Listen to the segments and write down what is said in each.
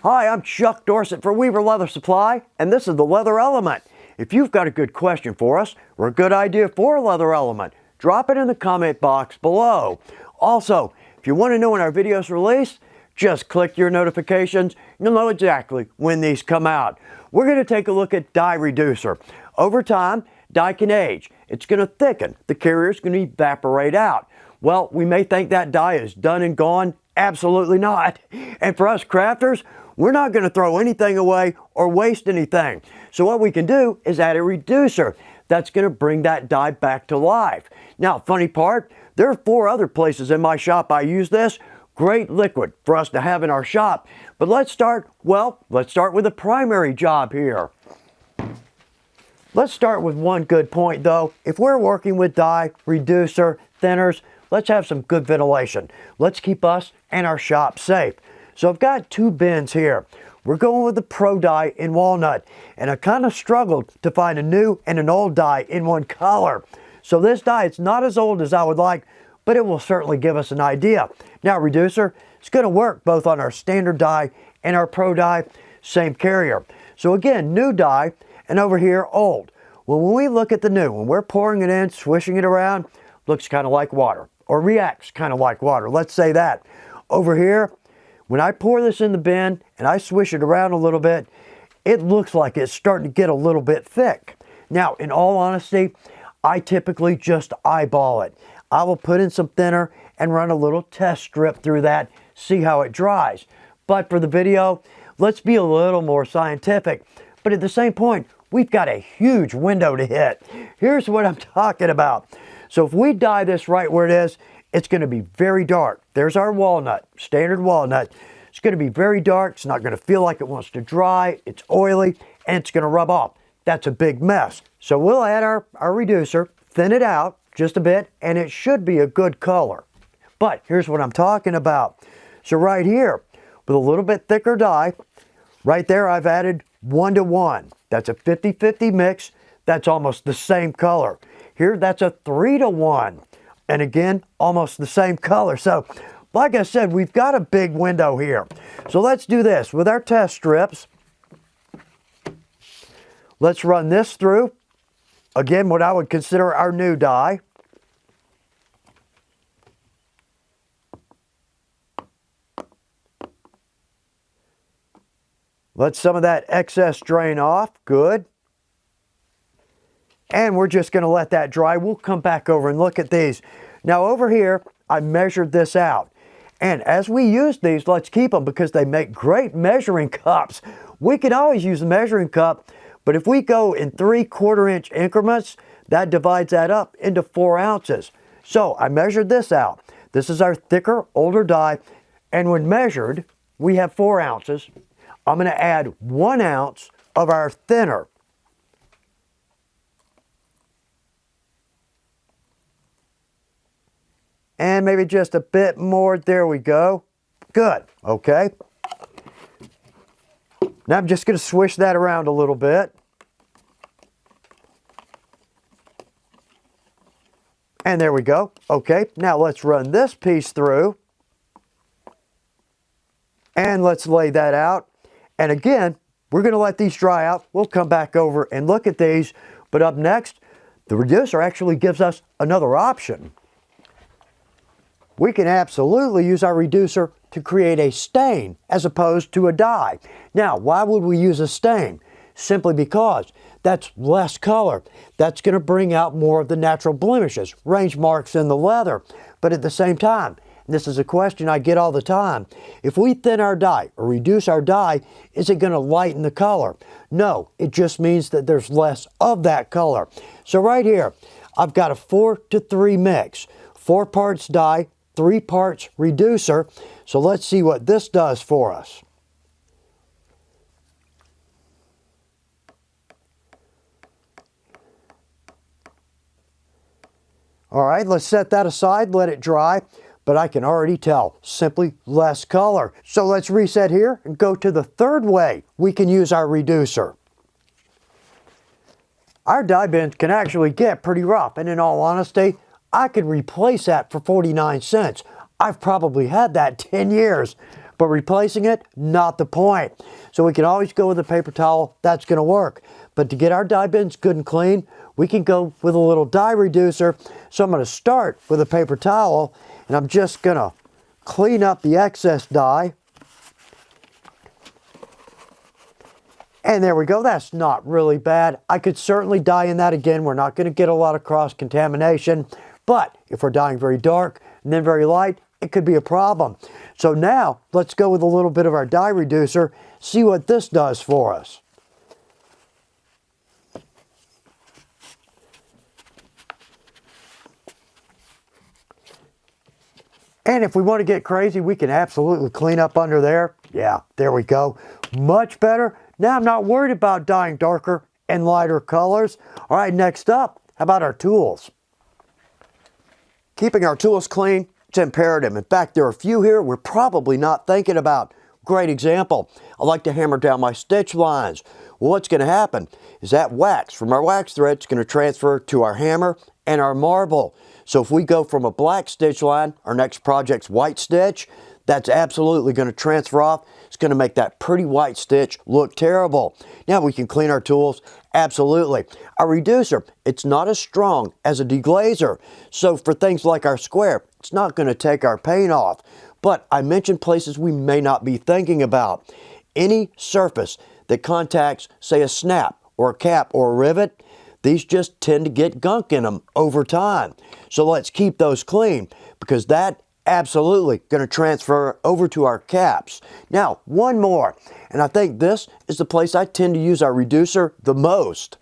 Hi, I'm Chuck Dorsett for Weaver Leather Supply, and this is the Leather Element. If you've got a good question for us or a good idea for a Leather Element, drop it in the comment box below. Also, if you want to know when our videos release, just click your notifications. You'll know exactly when these come out. We're going to take a look at dye reducer. Over time, dye can age. It's going to thicken. The carrier is going to evaporate out. Well, we may think that dye is done and gone. Absolutely not. And for us crafters, we're not going to throw anything away or waste anything. So what we can do is add a reducer that's going to bring that dye back to life. Now, funny part, there are 4 other places in my shop I use this. Great liquid for us to have in our shop. But let's start with the primary job here. Let's start with one good point though. If we're working with dye, reducer, thinners, let's have some good ventilation. Let's keep us and our shop safe. So I've got 2 bins here. We're going with the Pro dye in walnut, and I kind of struggled to find a new and an old dye in one color. So this dye, it's not as old as I would like, but it will certainly give us an idea. Now reducer, it's going to work both on our standard dye and our Pro dye, same carrier. So again, new dye, and over here, old. Well, when we look at the new, when we're pouring it in, swishing it around, looks kind of like water, or reacts kind of like water. Let's say that. Over here, when I pour this in the bin and I swish it around a little bit, it looks like it's starting to get a little bit thick. Now, in all honesty, I typically just eyeball it. I will put in some thinner and run a little test strip through that, see how it dries. But for the video, let's be a little more scientific. But at the same point, we've got a huge window to hit. Here's what I'm talking about. So if we dye this right where it is, it's going to be very dark. There's our walnut, standard walnut. It's going to be very dark. It's not going to feel like it wants to dry. It's oily, and it's going to rub off. That's a big mess. So we'll add our reducer, thin it out just a bit, and it should be a good color. But here's what I'm talking about. So right here, with a little bit thicker dye, right there I've added 1:1. That's a 50-50 mix. That's almost the same color. Here, that's a 3:1. And again, almost the same color. So, like I said, we've got a big window here. So let's do this. With our test strips, let's run this through. Again, what I would consider our new dye. Let some of that excess drain off. Good. And we're just going to let that dry. We'll come back over and look at these. Now over here, I measured this out. And as we use these, let's keep them because they make great measuring cups. We can always use a measuring cup, but if we go in 3/4 inch increments, that divides that up into 4 ounces. So I measured this out. This is our thicker, older dye. And when measured, we have 4 ounces. I'm going to add 1 ounce of our thinner. And maybe just a bit more. There we go. Good. Okay. Now I'm just going to swish that around a little bit. And there we go. Okay. Now let's run this piece through. And let's lay that out. And again, we're going to let these dry out. We'll come back over and look at these. But up next, the reducer actually gives us another option. We can absolutely use our reducer to create a stain as opposed to a dye. Now, why would we use a stain? Simply because that's less color. That's going to bring out more of the natural blemishes, range marks in the leather. But at the same time, and this is a question I get all the time, if we thin our dye or reduce our dye, is it going to lighten the color? No, it just means that there's less of that color. So right here, I've got a 4:3 mix. 4 parts dye, 3 parts reducer. So let's see what this does for us. All right, let's set that aside, let it dry. But I can already tell, simply less color. So let's reset here and go to the 3rd way we can use our reducer. Our dye bins can actually get pretty rough, and in all honesty, I could replace that for 49 cents. I've probably had that 10 years. but replacing it, not the point. So we can always go with a paper towel, that's gonna work. But to get our dye bins good and clean, we can go with a little dye reducer. So I'm gonna start with a paper towel, and I'm just gonna clean up the excess dye. And there we go, that's not really bad. I could certainly dye in that again. We're not gonna get a lot of cross-contamination, but if we're dyeing very dark and then very light, it could be a problem. So now, let's go with a little bit of our dye reducer, see what this does for us. And if we want to get crazy, we can absolutely clean up under there. Yeah, there we go. Much better. Now I'm not worried about dyeing darker and lighter colors. All right, next up, how about our tools? Keeping our tools clean, it's imperative. In fact, there are a few here we're probably not thinking about. Great example. I like to hammer down my stitch lines. Well, what's going to happen is that wax from our wax thread is going to transfer to our hammer and our marble. So if we go from a black stitch line, our next project's white stitch, that's absolutely going to transfer off. It's going to make that pretty white stitch look terrible. Now we can clean our tools, absolutely. Our reducer, it's not as strong as a deglazer. So for things like our square, it's not going to take our paint off. But I mentioned places we may not be thinking about. Any surface that contacts, say, a snap or a cap or a rivet, these just tend to get gunk in them over time. So let's keep those clean, because that absolutely going to transfer over to our caps. Now, one more, and I think this is the place I tend to use our reducer the most.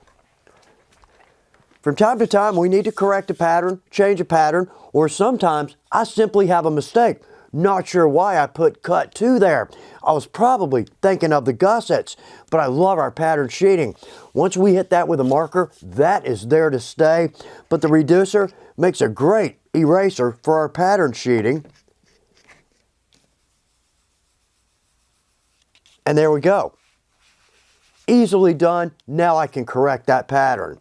From time to time, we need to correct a pattern, change a pattern, or sometimes I simply have a mistake. Not sure why I put cut 2 there. I was probably thinking of the gussets, but I love our pattern sheeting. Once we hit that with a marker, that is there to stay. But the reducer makes a great eraser for our pattern sheeting. And there we go. Easily done. Now I can correct that pattern.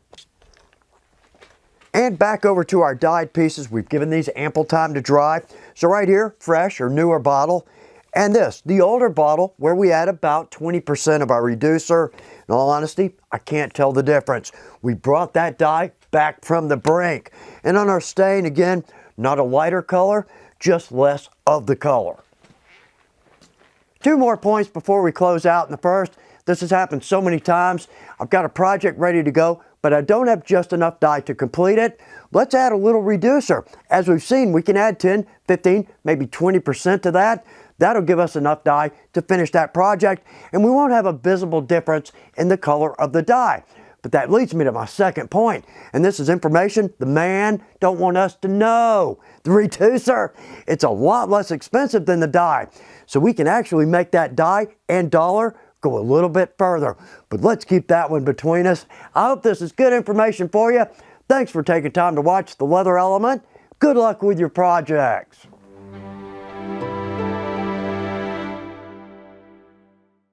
And back over to our dyed pieces. We've given these ample time to dry. So right here, fresh or newer bottle. And this, the older bottle, where we add about 20% of our reducer. In all honesty, I can't tell the difference. We brought that dye back from the brink. And on our stain, again, not a lighter color, just less of the color. 2 more points before we close out. In the first, this has happened so many times. I've got a project ready to go, but I don't have just enough dye to complete it. Let's add a little reducer. As we've seen, we can add 10, 15, maybe 20% to that. That'll give us enough dye to finish that project, and we won't have a visible difference in the color of the dye. But that leads me to my second point, and this is information the man don't want us to know. The reducer, it's a lot less expensive than the dye, so we can actually make that dye and dollar go a little bit further. But let's keep that one between us. I hope this is good information for you. Thanks for taking time to watch The Leather Element. Good luck with your projects.